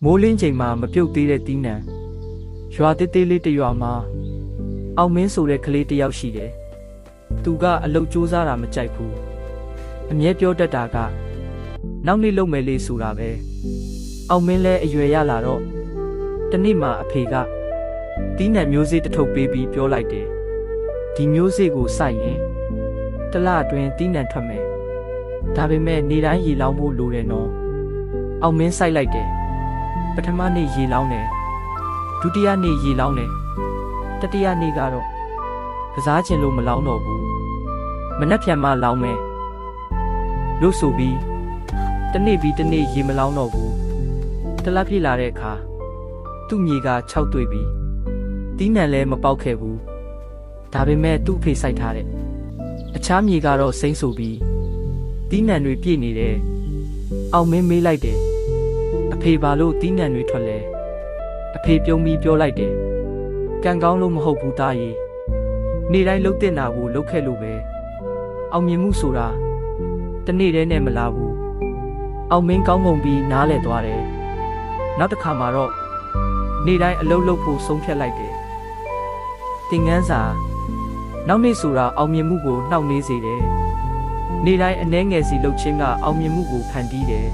မိုးလင်းချိန်မှာမပြုတ်သေးတဲ့တီးနှံရွာသေးသေးလေးတစ်ရွာမှာအောင်မင်းဆိုတဲ့ကလေးတစ်ယောက်ရှိတယ်။သူကအလုပ်ကြိုးစားတာမကြိုက်ဘူး။အမြဲပြောတတ်တာကနောက်နေ့လုပ်မယ်လေဆိုတာပဲ။အောင်မင်းလည်းအရွယ်ရလာတော့တနေ့မှအဖေကတီးနှံမျိုးစေ့တစ်ထုပ်ပေးပြီးပြောလိုက်တယ်။ဒီမျိုးစေ့ကိုစိုက်ရင်တစ်လအတွင်းတီးနှံထွက်မယ်။ဒါပေမဲ့နေတိုင်းရေလောင်းဖို့လိုတယ်နော်။အောင်မင်းစိုက်လိုက်တယ်။ပထမနေ့ရေလောင်းတယ်ဒုတိယနေ့ရေလောင်းတယ်တတိယနေ့ကတော့ကစားချင်လို့မလောင်းတော့ဘူးမနှက်ဖြန်မှလောင်းမယ်လို့ဆိုပြီးတနေ့ပြီးတနေ့ရေမလောင်းတော့ဘူးတလပြည့်လာတဲ့အခါသူ့မြေက6တွေ့ပြီတီးနှံလည်းမပေါက်ခဲ့ဘူးဒါပေမဲ့သူ့ဖေစိုက်ထားတဲ့အခြားမြေကတော့စိမ့်ဆိုပြီးတီးနှံတွေပြည့်နေတယ်အောင်မင်းမေးလိုက်တယ်အဖေဘာလို့တီးနှံတွေထွက်လဲအဖေပြုံးပြီးပြောလိုက်တယ်ကံကောင်းလို့မဟုတ်ဘူးသားကြီးနေ့တိုင်းလှုပ်တင်တာကိုလှုပ်ခဲ့လို့ပဲအောင်မြင်မှုဆိုတာတနေ့တည်းနဲ့မလာဘူးအောင်မင်းကောင်းကုန်ပြီးနားလဲသွားတယ်နောက်တစ်ခါမှာတော့နေ့တိုင်းအလုပ်လုပ်ဖို့ဆုံးဖြတ်လိုက်တယ်သင်ခန်းစာနောက်နေ့ဆိုတာအောင်မြင်မှုကိုနှောင့်နှေးစေတယ်နေ့တိုင်းအနှဲငယ်စီလှုပ်ခြင်းကအောင်မြင်မှုကိုဖန်တီးတယ်